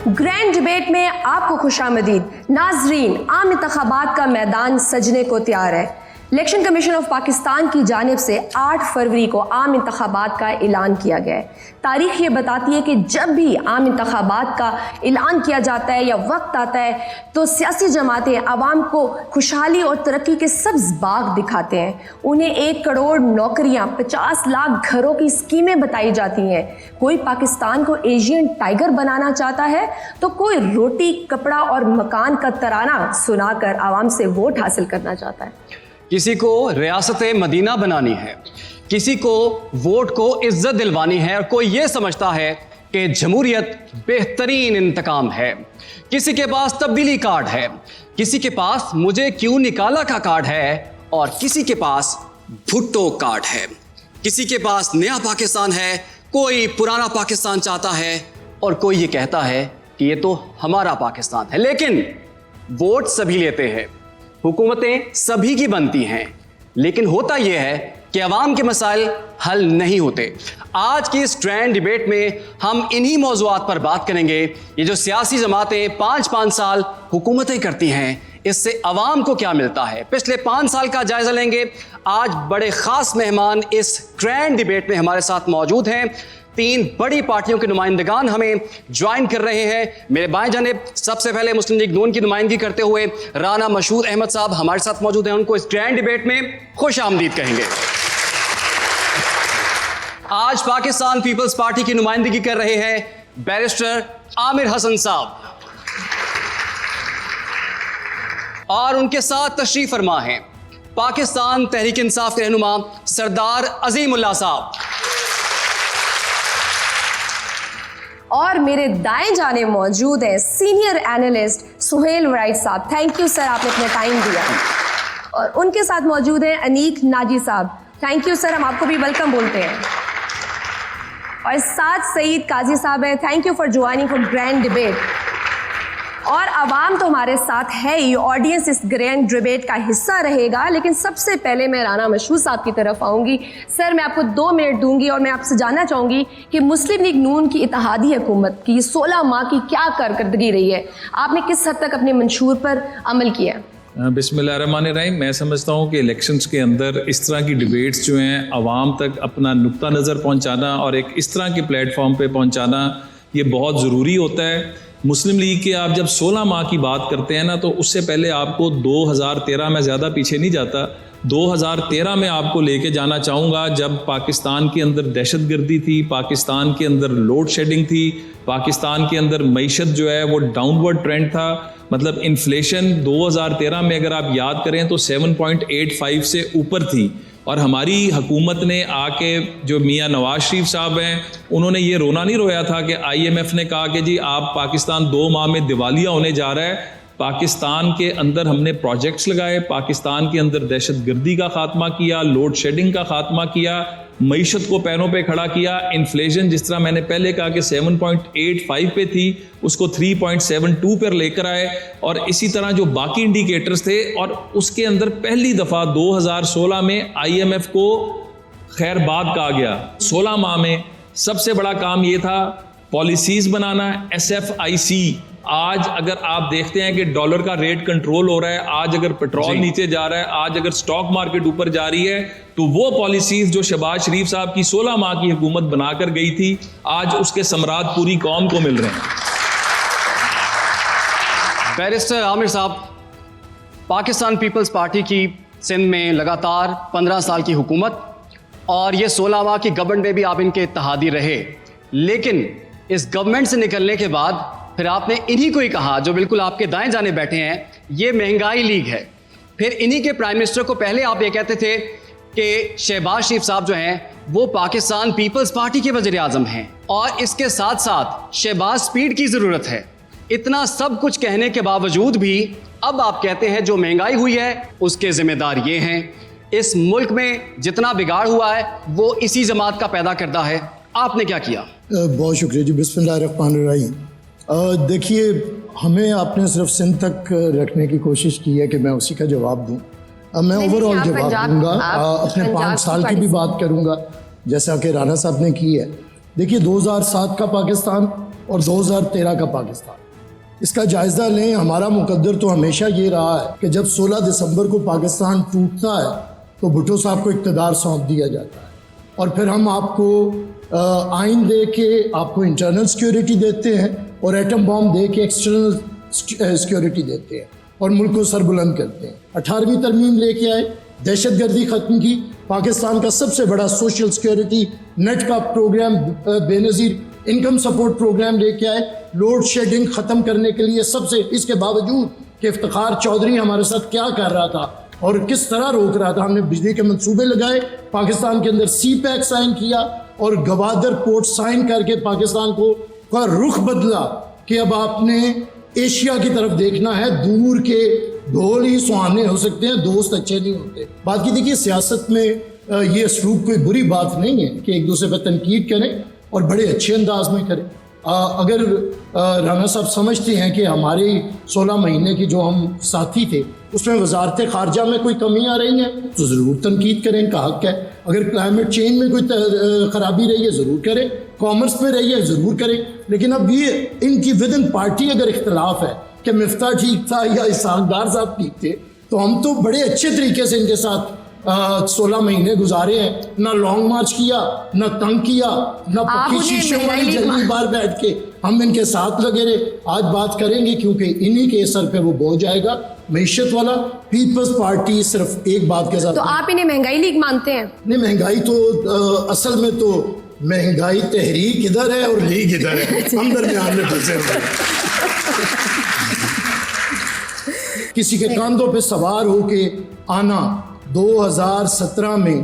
Grand debate में आपको खुशामदीद। नाजरीन, आम इंतखाबात का मैदान सजने को तैयार है। इलेक्शन कमीशन ऑफ पाकिस्तान की जानिब से 8 फरवरी को आम इंतखाबात का ऐलान किया गया है। तारीख ये बताती है कि जब भी आम इंतखाबात का ऐलान किया जाता है या वक्त आता है तो सियासी जमातें आवाम को खुशहाली और तरक्की के सब्ज बाग दिखाते हैं। उन्हें 1 करोड़ नौकरियां, 50 लाख घरों की स्कीमें बताई जाती हैं। कोई पाकिस्तान को एशियन टाइगर बनाना चाहता है तो कोई रोटी, कपड़ा और मकान का तराना सुनाकर आवाम से वोट हासिल करना चाहता है। किसी को रियासत मदीना बनानी है, किसी को वोट को इज्जत दिलवानी है और कोई ये समझता है कि जमहूरियत बेहतरीन इंतकाम है। किसी के पास तब्दीली कार्ड है, किसी के पास मुझे क्यों निकाला का कार्ड है और किसी के पास भुट्टो कार्ड है। किसी के पास नया पाकिस्तान है, कोई पुराना पाकिस्तान चाहता है और कोई ये कहता है कि ये तो हमारा पाकिस्तान है। लेकिन वोट सभी लेते हैं, हुकूमतें सभी की बनती हैं, लेकिन होता यह है कि अवाम के मसाइल हल नहीं होते। आज की इस ग्रैंड डिबेट में हम इन्हीं मौज़ूआत पर बात करेंगे। ये जो सियासी जमातें 5-5 साल हुकूमतें करती हैं, इससे अवाम को क्या मिलता है, पिछले 5 साल का जायजा लेंगे। आज बड़े खास मेहमान इस ग्रैंड डिबेट में हमारे साथ मौजूद हैं। 3 बड़ी पार्टियों के नुमाइंदगान हमें ज्वाइन कर रहे हैं। मेरे बाएं जानिब सबसे पहले मुस्लिम लीग नून की नुमाइंदगी करते हुए राना मशहूर अहमद साहब हमारे साथ मौजूद हैं। उनको इस ग्रैंड डिबेट में खुश आमदीद कहेंगे। आज पाकिस्तान पीपल्स पार्टी की नुमाइंदगी कर रहे हैं बैरिस्टर आमिर हसन साहब, और उनके साथ तशरीफ फरमा हैं पाकिस्तान तहरीक इंसाफ के रहनुमा सरदार अजीमुल्लाह साहब, और मेरे दाएं जाने मौजूद है सीनियर एनालिस्ट सुहेल वराइट साहब। थैंक यू सर, आपने अपना टाइम दिया। और उनके साथ मौजूद हैं अनीक नाजी साहब। थैंक यू सर, हम आपको भी वेलकम बोलते हैं। और साथ सईद काजी साहब हैं। Thank you for joining for grand debate. और आवाम तो हमारे साथ है ही, ऑडियंस इस ग्रैंड डिबेट का हिस्सा रहेगा। लेकिन सबसे पहले मैं राना मशहूर साहब की तरफ आऊँगी। सर, मैं आपको 2 मिनट दूंगी और मैं आपसे जानना चाहूँगी कि मुस्लिम लीग नून की इत्तेहादी हुकूमत की 16 माह की क्या कारकर्दगी रही है, आपने किस हद तक अपने मंशूर पर अमल किया? बिस्मिल्लाहिर्रहमानिर्रहीम। मैं समझता हूँ कि इलेक्शंस के अंदर इस तरह की डिबेट्स जो हैं आवाम तक अपना नुक्ता नज़र पहुँचाना और एक इस तरह के प्लेटफॉर्म पे पहुँचाना ये बहुत ज़रूरी होता है। मुस्लिम लीग के आप जब 16 माह की बात करते हैं ना, तो उससे पहले आपको 2013 में ज़्यादा पीछे नहीं जाता, 2013 में आपको लेके जाना चाहूँगा, जब पाकिस्तान के अंदर दहशतगर्दी थी, पाकिस्तान के अंदर लोड शेडिंग थी, पाकिस्तान के अंदर मईशत जो है वो डाउनवर्ड ट्रेंड था। मतलब इन्फ्लेशन 2013 में अगर आप याद करें तो 7.85 से ऊपर थी। और हमारी हुकूमत ने आके, जो मियाँ नवाज शरीफ साहब हैं, उन्होंने ये रोना नहीं रोया था कि IMF ने कहा कि जी आप पाकिस्तान 2 माह में दिवालिया होने जा रहा है। पाकिस्तान के अंदर हमने प्रोजेक्ट्स लगाए, पाकिस्तान के अंदर दहशतगर्दी का खात्मा किया, लोड शेडिंग का खात्मा किया, मईशत को पैरों पे खड़ा किया। इन्फ्लेशन जिस तरह मैंने पहले कहा कि 7.85 पे थी, उसको 3.72 पर लेकर आए। और इसी तरह जो बाकी इंडिकेटर्स थे, और उसके अंदर पहली दफ़ा 2016 में IMF को खैरबाद कहा गया। 16 माह में सबसे बड़ा काम ये था पॉलिसीज़ बनाना, SFIC। आज अगर आप देखते हैं कि डॉलर का रेट कंट्रोल हो रहा है, आज अगर पेट्रोल नीचे जा रहा है, आज अगर स्टॉक मार्केट ऊपर जा रही है, तो वो पॉलिसीज जो शहबाज शरीफ साहब की 16 माह की हुकूमत बनाकर गई थी, आज उसके समरात पूरी कौम को मिल रहे हैं। बैरिस्टर आमिर साहब, पाकिस्तान पीपल्स पार्टी की सिंध में लगातार 15 साल की हुकूमत और ये 16 माह की गवर्नमेंट में भी आप इनके इत्तेहादी रहे, लेकिन इस गवर्नमेंट से निकलने के बाद फिर आपने इन्हीं को ही कहा, जो बिल्कुल आपके दाएं जाने बैठे हैं, ये महंगाई लीग है। फिर इन्हीं के प्राइम मिनिस्टर को पहले आप ये कहते थे कि शहबाज शरीफ साहब जो हैं वो पाकिस्तान पीपल्स पार्टी के वज़ीर आज़म हैं और इसके साथ साथ शहबाज स्पीड की ज़रूरत है। इतना सब कुछ कहने के बावजूद भी अब आप कहते हैं जो महंगाई हुई है उसके ज़िम्मेदार ये हैं। इस मुल्क में जितना बिगाड़ हुआ है वो इसी जमात का पैदा करता है। आपने क्या किया? बहुत शुक्रिया जी। बिस्मिल्लाहिर्रहमानिर्रहीम। देखिए, हमें आपने सिर्फ सिंध तक रखने की कोशिश की है कि मैं उसी का जवाब दूं। अब मैं ओवरऑल जवाब दूंगा, अपने 5 साल की भी बात करूंगा जैसा कि राना साहब ने की है। देखिए, 2007 का पाकिस्तान और 2013 का पाकिस्तान। इसका जायज़ा लें, हमारा मुकद्दर तो हमेशा ये रहा है कि जब 16 दिसंबर को पाकिस्तान टूटता है तो भुट्टो साहब को इक़्तिदार सौंप दिया जाता है और फिर हम आपको आइन दे के आपको इंटरनल सिक्योरिटी देते हैं और एटम बॉम्ब दे के एक्सटर्नल सिक्योरिटी देते हैं और मुल्क को सरबुलंद करते हैं। 18वीं तरमीम लेके आए, दहशतगर्दी ख़त्म की, पाकिस्तान का सबसे बड़ा सोशल सिक्योरिटी नेट का programme, Benazir income support programme लेके आए, लोड शेडिंग ख़त्म करने के लिए सबसे, इसके बावजूद कि इफ्तिखार चौधरी हमारे साथ क्या कर रहा था और किस तरह रोक रहा था, हमने बिजली के मंसूबे लगाए, पाकिस्तान के अंदर CPEC साइन किया और गवादर पोर्ट साइन करके पाकिस्तान को का रुख बदला कि अब आपने एशिया की तरफ देखना है, दूर के ढोल ही सुहाने हो सकते हैं, दोस्त अच्छे नहीं होते। बाकी देखिए, सियासत में ये असलूब कोई बुरी बात नहीं है कि एक दूसरे पर तनकीद करें और बड़े अच्छे अंदाज में करें। अगर राना साहब समझते हैं कि हमारे 16 महीने की जो हम साथी थे उसमें वजारत ख़ारजा में कोई कमी आ रही है तो ज़रूर तनकीद करें, इनका हक़ है। अगर क्लाइमेट चेंज में कोई ख़राबी रही है ज़रूर करें, कॉमर्स में रही है ज़रूर करें, लेकिन अब ये इनकी विद इन पार्टी अगर इख्तलाफ है कि मिफ्ता ठीक था या इसहाक डार साहब ठीक थे, तो हम तो बड़े अच्छे तरीके से इनके साथ 16 महीने गुजारे हैं। ना लॉन्ग मार्च किया, ना तंग किया, ना पक्की शीशों वाली जल्दी बार बैठ के हम इनके साथ लगे रहे। आज बात करेंगे क्योंकि इन्हीं के सर पे वो बोझ आएगा मईशत वाला। पीपल्स पार्टी सिर्फ एक बात के साथ, तो आप इन्हें महंगाई लीग मानते हैं? नहीं, महंगाई तो असल में तो महंगाई तहरीक इधर है और लीग इधर है, हम दरमियान में फंसे हुए। किसी के कंधों पे सवार होके आना। 2017 में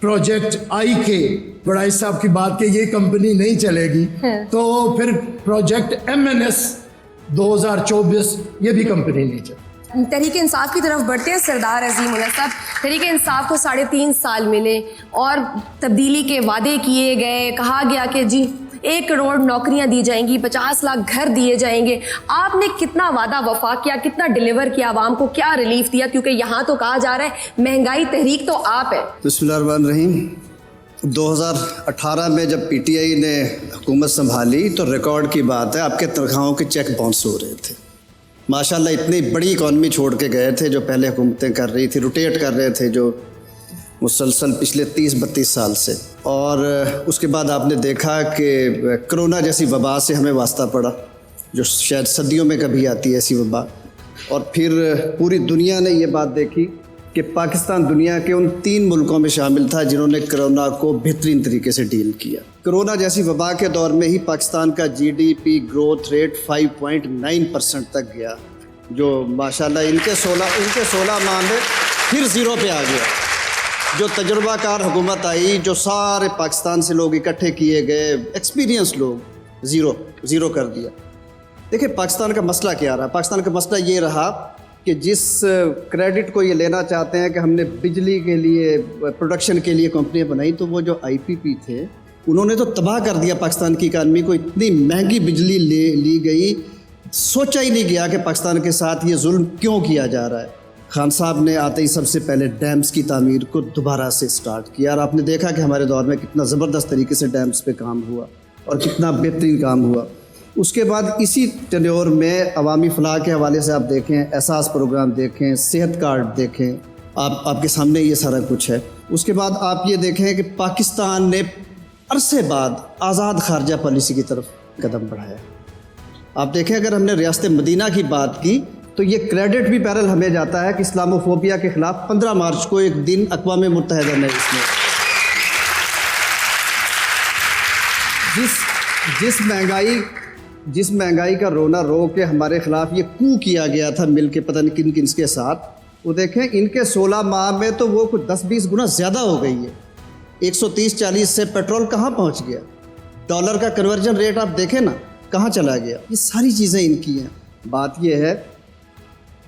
प्रोजेक्ट आई के बड़ाई साहब की बात के ये कंपनी नहीं चलेगी, तो फिर प्रोजेक्ट MNS 2024 ये भी कंपनी नहीं चलेगी। तहरीक इंसाफ की तरफ बढ़ते हैं। सरदार अजीम उल्लाह साहब, तहरीक इंसाफ को 3.5 साल मिले और तब्दीली के वादे किए गए, कहा गया कि जी 1 करोड़ नौकरियां दी जाएंगी, 50 लाख घर दिए जाएंगे। आपने कितना वादा वफा किया, कितना डिलीवर किया आवाम को, क्या रिलीफ दिया? क्योंकि यहाँ तो कहा जा रहा है महंगाई तहरीक तो आप है। बिस्मिल्लाहिर्रहमानिर्रहीम। 2018 में जब PTI ने हुकूमत संभाली तो रिकॉर्ड की बात है, आपके तनख्वाहों के चेक बाउंस हो रहे थे। माशाल्लाह इतनी बड़ी इकॉनमी छोड़ के गए थे जो पहले हुकूमतें कर रही थी, रोटेट कर रहे थे जो मुसलसल पिछले 30-32 साल से। और उसके बाद आपने देखा कि कोरोना जैसी वबा से हमें वास्ता पड़ा, जो शायद सदियों में कभी आती है ऐसी वबा। और फिर पूरी दुनिया ने ये बात देखी कि पाकिस्तान दुनिया के उन 3 मुल्कों में शामिल था जिन्होंने कोरोना को बेहतरीन तरीके से डील किया। कोरोना जैसी वबा के दौर में ही पाकिस्तान का GDP ग्रोथ रेट 5.9% तक गया, जो माशाल्लाह इनके 16 माह में फिर ज़ीरो पे आ गया। जो तजुर्बाकार हुकूमत आई, जो सारे पाकिस्तान से लोग इकट्ठे किए गए, एक्सपीरियंस लोग, ज़ीरो कर दिया। देखिए पाकिस्तान का मसला क्या रहा? पाकिस्तान का मसला ये रहा कि जिस क्रेडिट को ये लेना चाहते हैं कि हमने बिजली के लिए, प्रोडक्शन के लिए कंपनियां बनाई, तो वो जो IPP थे उन्होंने तो तबाह कर दिया पाकिस्तान की इकानमी को। इतनी महंगी बिजली ली गई, सोचा ही नहीं गया कि पाकिस्तान के साथ ये जुल्म क्यों किया जा रहा है। खान साहब ने आते ही सबसे पहले डैम्स की तामीर को दोबारा से स्टार्ट किया और आपने देखा कि हमारे दौर में कितना ज़बरदस्त तरीके से डैम्स पे काम हुआ और कितना बेहतरीन काम हुआ। उसके बाद इसी टेन्योर में अवामी फलाह के हवाले से आप देखें, एहसास प्रोग्राम देखें, सेहत कार्ड देखें, आपके सामने ये सारा कुछ है। उसके बाद आप ये देखें कि पाकिस्तान ने अरसे बाद आज़ाद खारजा पॉलिसी की तरफ कदम बढ़ाया। आप देखें, अगर हमने रियासत मदीना की बात की तो ये क्रेडिट भी पैरल हमें जाता है कि इस्लामोफोबिया के ख़िलाफ़ 15 मार्च को एक दिन अक़वाम मुत्तहिदा ने इसमें जिस महंगाई का रोना रो के हमारे ख़िलाफ़ ये कू किया गया था मिल के, पता नहीं किन किन के साथ, वो देखें इनके 16 माह में तो वो कुछ 10-20 गुना ज़्यादा हो गई है। 130-40 से पेट्रोल कहाँ पहुँच गया, डॉलर का कन्वर्जन रेट आप देखें ना कहाँ चला गया। ये सारी चीज़ें इनकी हैं। बात यह है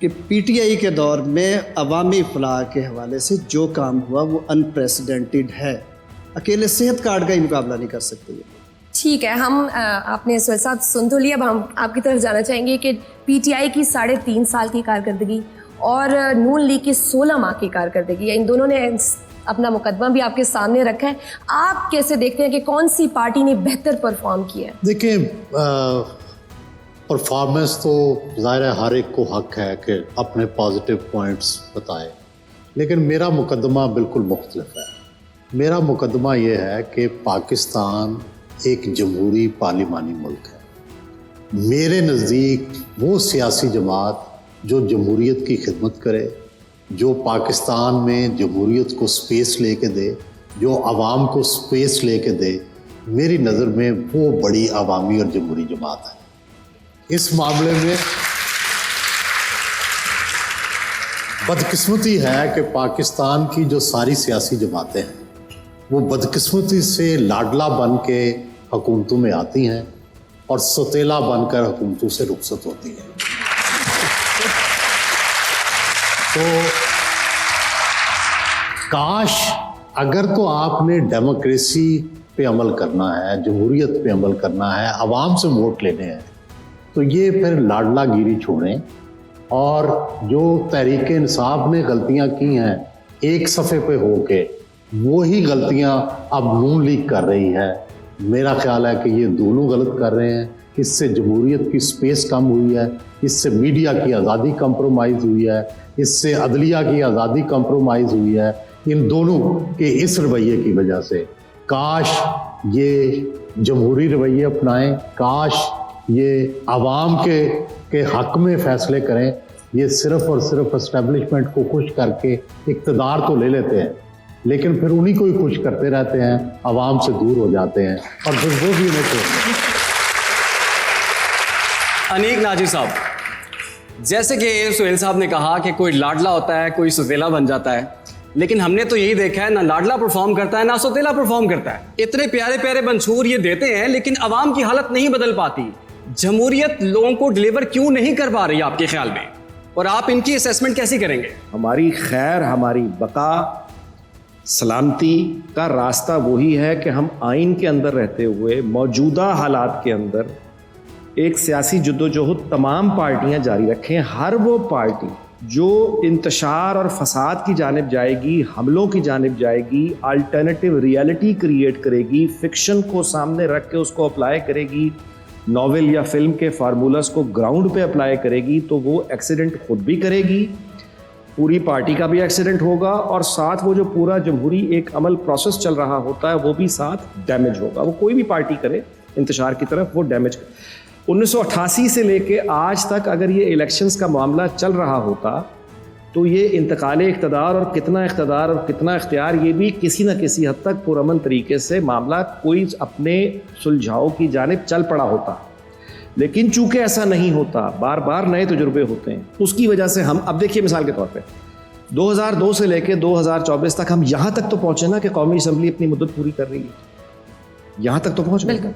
कि PTI के दौर में अवामी फलाह के हवाले से जो काम हुआ वो अनप्रेसिडेंटेड है। अकेले सेहत कार्ड का ही मुकाबला नहीं कर सकते। ठीक है, हम आपने सुहेल साहब सुन तो लिया। अब हम आपकी तरफ जाना चाहेंगे कि PTI की 3.5 साल की कारकर्दगी और नून लीग की 16 माह की कारकर्दगी, इन दोनों ने अपना मुकदमा भी आपके सामने रखा है। आप कैसे देखते हैं कि कौन सी पार्टी ने बेहतर परफॉर्म किया है? देखिए, परफॉर्मेंस तो ज़ाहिर है हर एक को हक है कि अपने पॉजिटिव पॉइंट्स बताए, लेकिन मेरा मुकदमा बिल्कुल मुख्तलिफ है। मेरा मुकदमा ये है कि पाकिस्तान एक जमहूरी पार्लिमानी मुल्क है। मेरे नज़दीक वो सियासी जमात जो जमहूरियत की खिदमत करे, जो पाकिस्तान में जमहूरियत को स्पेस लेके दे, जो आवाम को स्पेस लेके दे, मेरी नज़र में वो बड़ी अवामी और जमहूरी जमात है। इस मामले में बदकिस्मती है कि पाकिस्तान की जो सारी सियासी जमातें हैं वो बदकिस्मती से लाडला बन के हुकूमतों में आती हैं और सौतेला बनकर हुकूमतों से रुखसत होती हैं। तो काश अगर तो आपने डेमोक्रेसी पे अमल करना है, जमहूरियत पे अमल करना है, आवाम से वोट लेने हैं, तो ये फिर लाडलागिरी छोड़ें और जो तहरीक इंसाफ ने गलतियां की हैं एक सफ़े पे होके, वो ही गलतियां अब नून लीग कर रही है। मेरा ख्याल है कि ये दोनों गलत कर रहे हैं। इससे जमहूरियत की स्पेस कम हुई है, इससे मीडिया की आज़ादी कंप्रोमाइज़ हुई है, इससे अदलिया की आज़ादी कंप्रोमाइज़ हुई है, इन दोनों के इस रवैये की वजह से। काश ये जमहूरी रवैये अपनाएं, काश ये आवाम के हक में फ़ैसले करें। ये सिर्फ़ और सिर्फ एस्टेब्लिशमेंट को खुश करके इक़्तिदार तो ले लेते हैं, लेकिन फिर उन्हीं को ही खुश करते रहते हैं, आवाम से दूर हो जाते हैं और फिर वो भी उन्हें छोड़ देते हैं। अनीक नाजी साहब, जैसे कि सुहेल साहब ने कहा कि कोई लाडला होता है, कोई सौतेला बन जाता है, लेकिन हमने तो यही देखा है ना लाडला परफॉर्म करता है ना सौतेला परफॉर्म करता है। इतने प्यारे प्यारे मंशूर ये देते हैं लेकिन आवाम की हालत नहीं बदल पाती। जमहूरियत लोगों को डिलीवर क्यों नहीं कर पा रही आपके ख्याल में, और आप इनकी असेसमेंट कैसी करेंगे? हमारी खैर, हमारी बका, सलामती का रास्ता वही है कि हम आइन के अंदर रहते हुए मौजूदा हालात के अंदर एक सियासी जद्दोजहद तमाम पार्टियां जारी रखें। हर वो पार्टी जो इंतशार और फसाद की जानिब जाएगी, हमलों की जानिब जाएगी, अल्टरनेटिव रियलिटी क्रिएट करेगी, फिक्शन को सामने रख के उसको अप्लाई करेगी, नॉवेल या फिल्म के फार्मूलास को ग्राउंड पे अप्लाई करेगी, तो वो एक्सीडेंट खुद भी करेगी, पूरी पार्टी का भी एक्सीडेंट होगा और साथ वो जो पूरा जमहूरी एक अमल प्रोसेस चल रहा होता है वो भी साथ डैमेज होगा। वो कोई भी पार्टी करे इंतशार की तरफ, वो डैमेज करे। 1988 से लेके आज तक अगर ये इलेक्शंस का मामला चल रहा होता तो ये इंतकाल इक़्तिदार और कितना इख्तियार, ये भी किसी न किसी हद तक पुरअमन तरीके से मामला कोई अपने सुलझाव की जानिब चल पड़ा होता। लेकिन चूंकि ऐसा नहीं होता, बार बार नए तजुर्बे होते हैं, उसकी वजह से हम अब देखिए मिसाल के तौर पे 2002 से लेके 2024 तक हम यहाँ तक तो पहुँचे ना कि कौमी असम्बली अपनी मुद्दत पूरी कर रही है, यहाँ तक तो पहुँच गए।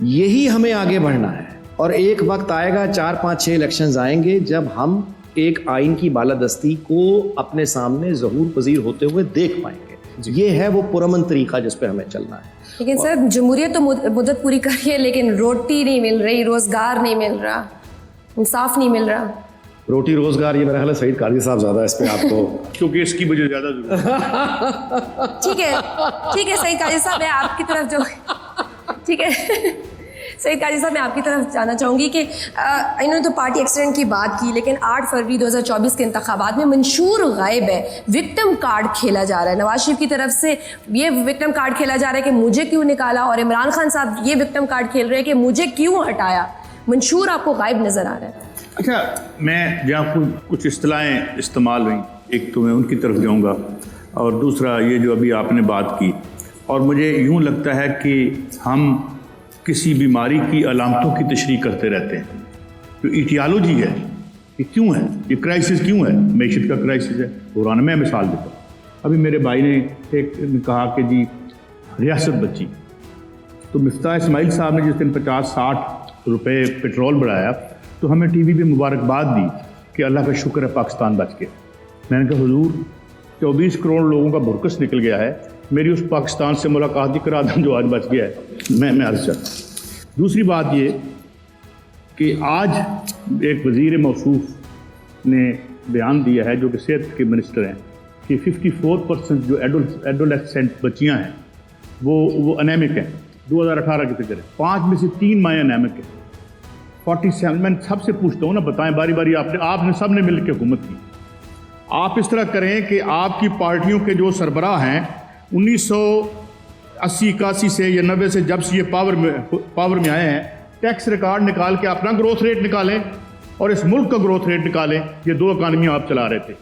यही हमें आगे बढ़ना है और एक वक्त आएगा, 4, 5, 6 इलेक्शंस आएंगे जब हम एक आइन की बालादस्ती को अपने सामने ज़हूर पजीर होते हुए देख पाएंगे। ये है वो पुरअमन तरीका जिस पे हमें चलना है। लेकिन सर, जमहूरियत तो मुद्दत पूरी कर रही है लेकिन रोटी नहीं मिल रही, रोजगार नहीं मिल रहा, इंसाफ नहीं मिल रहा। रोटी रोजगार, ये मेरा ख्याल है सईद काजी साहब ज़्यादा इस पे आपको क्योंकि इसकी मुझे ज़्यादा जरूरत ठीक है सईद काजी साहब, मैं आपकी तरफ जो ठीक है सईद काजी साहब, मैं आपकी तरफ जाना चाहूँगी कि इन्होंने तो पार्टी एक्सीडेंट की बात की, लेकिन 8 फरवरी 2024 के इंतखाबात में मंशूर गायब है, विक्टिम कार्ड खेला जा रहा है। नवाज शरीफ की तरफ से ये विक्टिम कार्ड खेला जा रहा है कि मुझे क्यों निकाला, और इमरान खान साहब ये विक्टिम कार्ड खेल रहे हैं कि मुझे क्यों हटाया। मंशूर आपको गायब नज़र आ रहा है। अच्छा, मैं जहाँ कुछ इस्तिलाहें इस्तेमाल हुई, एक तो मैं उनकी तरफ जाऊँगा और दूसरा ये जो अभी आपने बात की, और मुझे यूँ लगता है कि हम किसी बीमारी की अलामतों की तशरीह करते रहते हैं। जो इटियालॉजी है ये क्यों है, ये क्राइसिस क्यों है, मैशत का क्राइसिस है। कुरान में मिसाल देता हूँ, अभी मेरे भाई ने कहा कि जी रियासत बची, तो मिफ्ताह इस्माइल साहब ने जिस दिन 50-60 रुपये पेट्रोल बढ़ाया तो हमें टीवी पे मुबारकबाद दी कि अल्लाह का शुक्र है पाकिस्तान बच गया। मैंने कहा हुजूर 24 करोड़ लोगों का बुरकस निकल गया है, मेरी उस पाकिस्तान से मुलाकात ही करा दें जो आज बच गया है। मैं अर्ज़ करता। दूसरी बात ये कि आज एक वज़ीर मौसूफ ने बयान दिया है जो कि सेहत के मिनिस्टर हैं कि 54% जो एडोलेसेंट बच्चियां हैं वो अनेमिक हैं। 2018 की फिगर है, 5 में से 3 माएँ अनेमिक हैं। 47, मैं सबसे पूछता हूँ ना, बताएं बारी बारी, आपने सब ने मिलकर हुकूमत की। आप इस तरह करें कि आपकी पार्टियों के जो सरबराह हैं 1980-81 से या 90 से, जब से ये पावर में आए हैं, टैक्स रिकॉर्ड निकाल के अपना ग्रोथ रेट निकालें और इस मुल्क का ग्रोथ रेट निकालें। ये 2 इकानमियाँ आप चला रहे थे,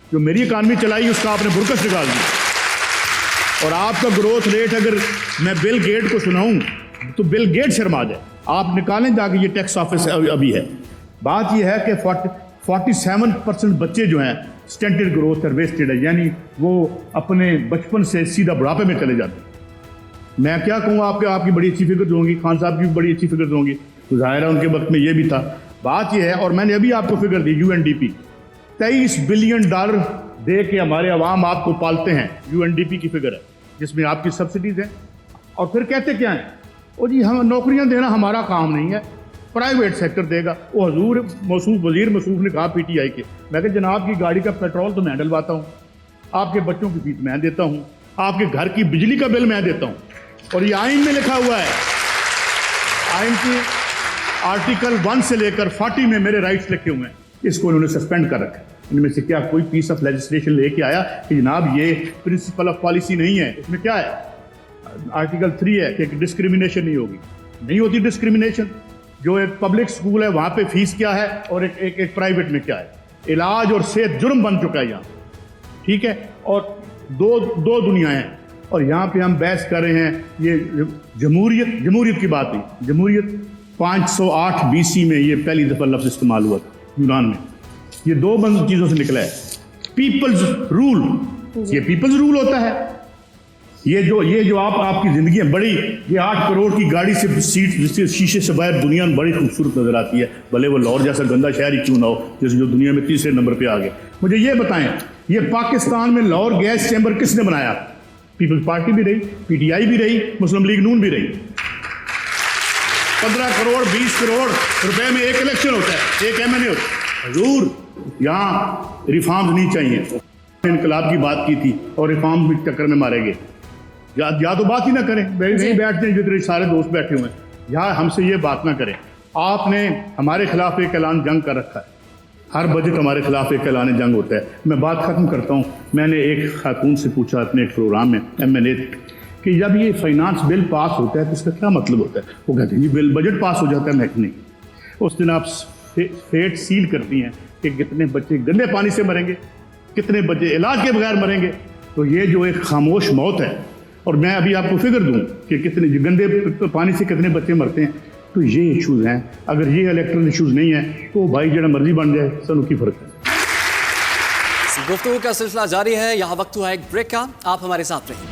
जो मेरी इकानमी चलाई उसका आपने बुरकस निकाल दी। और आपका ग्रोथ रेट अगर मैं बिल गेट को सुनाऊं तो बिल गेट शर्मा जाए। आप निकालें जाके, ये टैक्स ऑफिस अभी है। बात ये है कि 47% बच्चे जो हैं स्टंटेड ग्रोथ और वेस्टेड है, यानी वो अपने बचपन से सीधा बुढ़ापे में चले जाते हैं। मैं क्या कहूँ, आपकी बड़ी अच्छी फिगर होंगी, खान साहब की भी बड़ी अच्छी फिगर होंगी, तो जाहिर है उनके वक्त में ये भी था। बात ये है, और मैंने अभी आपको फिगर दी UNDP, $23 बिलियन दे के हमारे अवाम आपको पालते हैं। UNDP की फिगर है जिसमें आपकी सब्सिडीज हैं। और फिर कहते क्या हैं, ओ जी हम नौकरियां देना हमारा काम नहीं है, प्राइवेट सेक्टर देगा। वो हजूर वजीर मसूफ ने कहा PTI के, मैं कहा जनाब की गाड़ी का पेट्रोल तो मैं डलवाता हूँ, आपके बच्चों की फीस मैं देता हूँ, आपके घर की बिजली का बिल मैं देता हूँ। और ये आइन में लिखा हुआ है, आइन की आर्टिकल 1 से लेकर 40 में मेरे राइट्स लिखे हुए हैं। इसको उन्होंने सस्पेंड कर रखा है। इनमें से क्या कोई पीस ऑफ लेजिस्लेशन लेके आया कि जनाब ये प्रिंसिपल ऑफ पॉलिसी नहीं है? इसमें क्या है, आर्टिकल 3 है कि डिस्क्रिमिनेशन नहीं होगी। नहीं होती डिस्क्रिमिनेशन। जो एक पब्लिक स्कूल है वहाँ पे फीस क्या है और एक प्राइवेट में क्या है। इलाज और सेहत जुर्म बन चुका है यहाँ, ठीक है। और दो दुनिया हैं। और यहाँ पे हम बहस कर रहे हैं ये जमहूरियत की बात नहीं। जमहूरियत 508 BC में ये पहली दफ़ा लफ्ज़ इस्तेमाल हुआ था यूनान में। ये 2 चीज़ों से निकला है। पीपल्स रूल, ये पीपल्स रूल होता है। ये जो आपकी ज़िंदगी है बड़ी, ये 8 करोड़ की गाड़ी से सीट जिससे शीशे से बाहर दुनिया में बड़ी खूबसूरत नज़र आती है, भले वो लाहौर जैसा गंदा शहर ही क्यों ना हो, जो दुनिया में 3रे नंबर पे आ गया। मुझे ये बताएं, ये पाकिस्तान में लाहौर गैस चैम्बर किसने बनाया? पीपल्स पार्टी भी रही, PTI भी रही, मुस्लिम लीग नून भी रही। 15 करोड़ 20 करोड़ रुपए में एक इलेक्शन होता है, एक MNA होता है। हजूर यहाँ रिफॉर्म्स नहीं चाहिए। इनकलाब की बात की थी और रिफॉर्म के चक्कर में मारे गए। या तो बात ही ना करें, नहीं बैठते हैं जितने सारे दोस्त बैठे हुए हैं, यहाँ हमसे ये बात ना करें। आपने हमारे खिलाफ एक ऐलान जंग कर रखा है, हर बजट हमारे खिलाफ एक ऐलान जंग होता है। मैं बात ख़त्म करता हूँ। मैंने एक खातून से पूछा अपने एक प्रोग्राम में MNA कि जब ये फाइनेंस बिल पास होता है तो इसका क्या मतलब होता है? वो कहते हैं ये बिल बजट पास हो जाता है। मैं नहीं, उस दिन आप फेट सील करती हैं कि कितने बच्चे गंदे पानी से मरेंगे, कितने बच्चे इलाज के बगैर मरेंगे। तो ये जो एक खामोश मौत है, और मैं अभी आपको फिगर दूं कि कितने गंदे पानी से कितने बच्चे मरते हैं, तो ये इश्यूज़ हैं। अगर ये इलेक्ट्रल इश्यूज़ नहीं है तो भाई जरा मर्जी बन जाए, सनू की फ़र्क है। गुफ्तगू का सिलसिला जारी है। यहाँ वक्त हुआ एक ब्रेक का, आप हमारे साथ रहिए।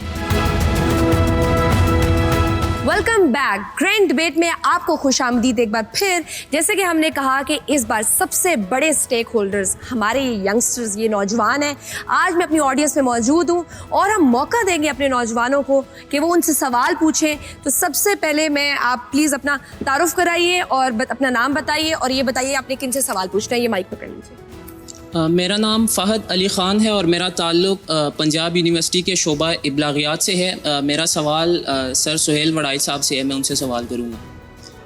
Welcome back. ग्रैंड डिबेट में आपको खुशामदीद एक बार फिर। जैसे कि हमने कहा कि इस बार सबसे बड़े स्टेक होल्डर्स हमारे ये यंगस्टर्स, ये नौजवान हैं। आज मैं अपनी ऑडियंस में मौजूद हूँ और हम मौका देंगे अपने नौजवानों को कि वो उनसे सवाल पूछें। तो सबसे पहले मैं, आप प्लीज़ अपना तारुफ कराइए और अपना नाम बताइए और ये बताइए आपने किन से सवाल पूछना है। ये माइक पकड़ लीजिए। मेरा नाम फ़हद अली ख़ान है और मेरा ताल्लुक़ पंजाब यूनिवर्सिटी के शोबा इब्लागियात से है। मेरा सवाल सर सुहेल वड़ाई साहब से है, मैं उनसे सवाल करूँगा।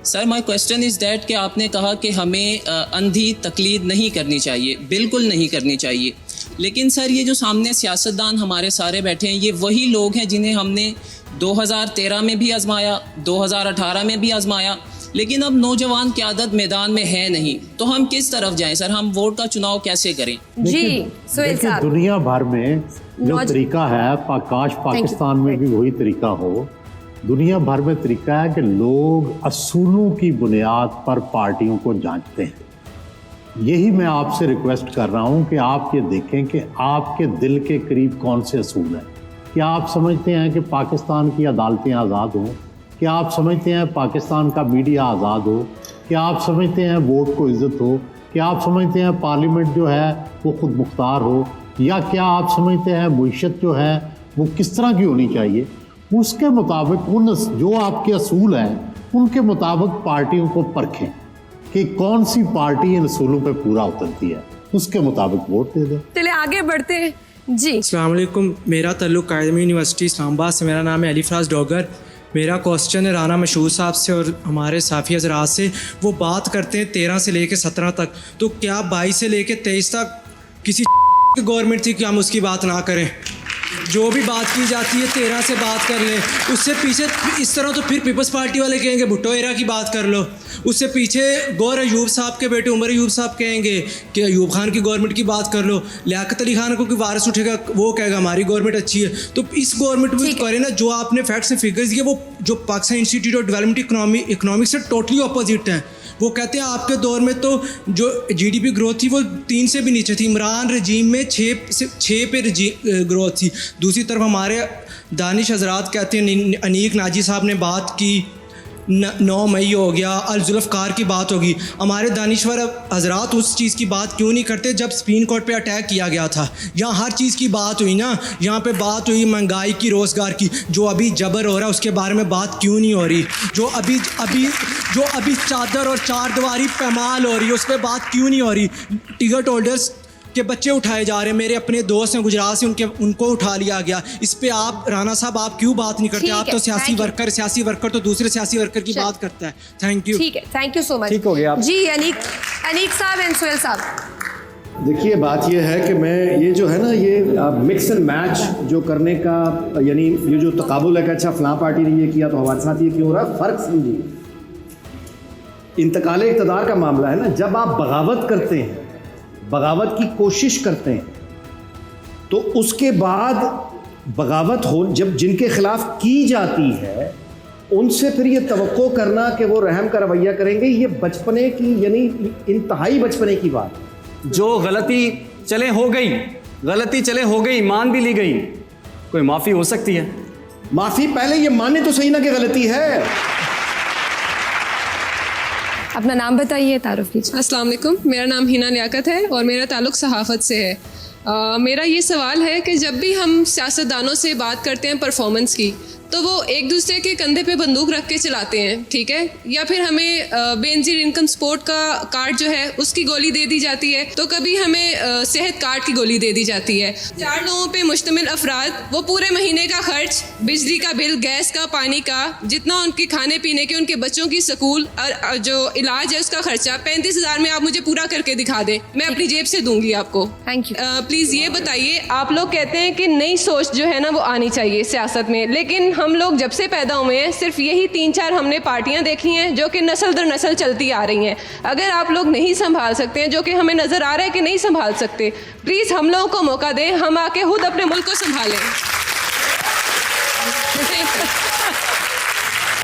Sir, my question is that कि आपने कहा कि हमें अंधी तकलीद नहीं करनी चाहिए, बिल्कुल नहीं करनी चाहिए। लेकिन सर, ये जो सामने सियासतदान हमारे सारे बैठे हैं, ये वही लोग हैं जिन्हें हमने 2013 में भी आजमाया, 2018 में भी आजमाया, लेकिन अब नौजवान क़यादत मैदान में है नहीं। तो हम किस तरफ जाएं सर? हम वोट का चुनाव कैसे करें? जी सुहेल साहब, दुनिया भर में जो तरीका है, काश पाकिस्तान में भी वही तरीका हो। दुनिया भर में तरीका है कि लोग असूलों की बुनियाद पर पार्टियों को जांचते हैं। यही मैं आपसे रिक्वेस्ट कर रहा हूं कि आप ये देखें कि आपके दिल के करीब कौन से असूल हैं। क्या आप समझते हैं कि पाकिस्तान की अदालतें आज़ाद हों? क्या आप समझते हैं पाकिस्तान का मीडिया आज़ाद हो? क्या आप समझते हैं वोट को इज़्ज़त हो? क्या आप समझते हैं पार्लियामेंट जो है वो खुद मुख्तार हो? या क्या आप समझते हैं मुईशत जो है वो किस तरह की होनी चाहिए? उसके मुताबिक उन जो आपके असूल हैं उनके मुताबिक पार्टियों को परखें कि कौन सी पार्टी इन असूलों पे पूरा उतरती है, उसके मुताबिक वोट दे दें। चलिए आगे बढ़ते हैं। जी अस्सलाम वालेकुम, मेरा ताल्लुक़ कायदमी यूनिवर्सिटी इस्लामाबाद से। मेरा नाम है अली फराज डॉगर। मेरा क्वेश्चन है राना मशहूद साहब से और हमारे साफ़ी हज़रात से। वो बात करते हैं 13 से लेकर 17 तक, तो क्या 22 से लेकर 23 तक किसी की गवर्नमेंट थी कि हम उसकी बात ना करें? जो भी बात की जाती है 13 से बात कर लें, उससे पीछे इस तरह तो फिर पीपल्स पार्टी वाले कहेंगे भुट्टो एरा की बात कर लो, उससे पीछे गौर अयूब साहब के बेटे उमर अयूब साहब कहेंगे कि अयूब खान की गवर्नमेंट की बात कर लो, लियाकत अली खान को कोई वारिस उठेगा वो कहेगा हमारी गवर्नमेंट अच्छी है। तो इस गवर्नमेंट में करें ना, जो आपने फैक्ट्स एंड फिगर्स दिए वो जो Pakistan institute of development economics से टोटली अपोजिट हैं। वो कहते हैं आपके दौर में तो जो जीडीपी ग्रोथ थी वो 3 से भी नीचे थी, इमरान रजीम में 6 पे ग्रोथ थी। दूसरी तरफ हमारे दानिश हजरात कहते हैं, अनीक नाजी साहब ने बात की 9 मई हो गया, अल-जुल्फ़कार की बात होगी। हमारे दानिश्वर हजरात उस चीज़ की बात क्यों नहीं करते जब सुप्रीम कोर्ट पे अटैक किया गया था? यहाँ हर चीज़ की बात हुई ना, यहाँ पे बात हुई महंगाई की, रोज़गार की। जो अभी जबर हो रहा है उसके बारे में बात क्यों नहीं हो रही? जो अभी चादर और चार दीवारी पैमाल हो रही है उस पर बात क्यों नहीं हो रही? टिकट होल्डर्स के बच्चे उठाए जा रहे हैं, मेरे अपने दोस्त हैं गुजरात से, उनको उठा लिया गया। इस पे आप राना साहब आप क्यों बात नहीं करते? आप तो सियासी वर्कर तो दूसरे सियासी वर्कर की बात करता है। Thank you. ठीक है, थैंक यू सो मच। ठीक हो गया जी अनीक साहब एंड सुहेल साहब। देखिए बात ये है कि मैं ये जो है ना ये मिक्स एंड मैच जो करने का, यानी ये जो तकाबुल है कि अच्छा फलां पार्टी ने ये किया तो हमारे साथ ये क्यों हो रहा है, फ़र्क समझिए। इंतकाल इक़्तिदार का मामला है ना, जब आप बगावत करते हैं, बगावत की कोशिश करते हैं, तो उसके बाद बगावत हो जब जिनके खिलाफ की जाती है उनसे फिर ये तवक्को करना कि वो रहम का रवैया करेंगे, ये बचपने की यानी इंतहाई बचपने की बात। जो गलती चले हो गई, मान भी ली गई, कोई माफ़ी हो सकती है? माफ़ी पहले ये माने तो सही ना कि गलती है। अपना नाम बताइए, तारुफ कीजिए। अस्सलाम वालेकुम, मेरा नाम हिना लियाकत है और मेरा ताल्लुक़ सहाफ़त से है। मेरा ये सवाल है कि जब भी हम सियासतदानों से बात करते हैं परफॉर्मेंस की, तो वो एक दूसरे के कंधे पे बंदूक रख के चलाते हैं, ठीक है? या फिर हमें बेनज़ीर इनकम सपोर्ट का कार्ड जो है उसकी गोली दे दी जाती है, तो कभी हमें सेहत कार्ड की गोली दे दी जाती है। 4 लोगों पे मुश्तमिल अफराद वो पूरे महीने का खर्च, बिजली का बिल, गैस का, पानी का, जितना उनके खाने पीने के, उनके बच्चों की स्कूल और जो इलाज है उसका खर्चा 35,000 में आप मुझे पूरा करके दिखा दें, मैं अपनी जेब से दूंगी आपको। Thank you. प्लीज़ ये बताइए, आप लोग कहते हैं कि नई सोच जो है ना वो आनी चाहिए सियासत में, लेकिन हम लोग जब से पैदा हुए हैं सिर्फ यही 3-4 हमने पार्टियां देखी हैं जो कि नस्ल दर नस्ल चलती आ रही हैं। अगर आप लोग नहीं संभाल सकते हैं, जो कि हमें नज़र आ रहा है कि नहीं संभाल सकते, प्लीज़ हम लोगों को मौका दें, हम आके खुद अपने मुल्क को संभालें।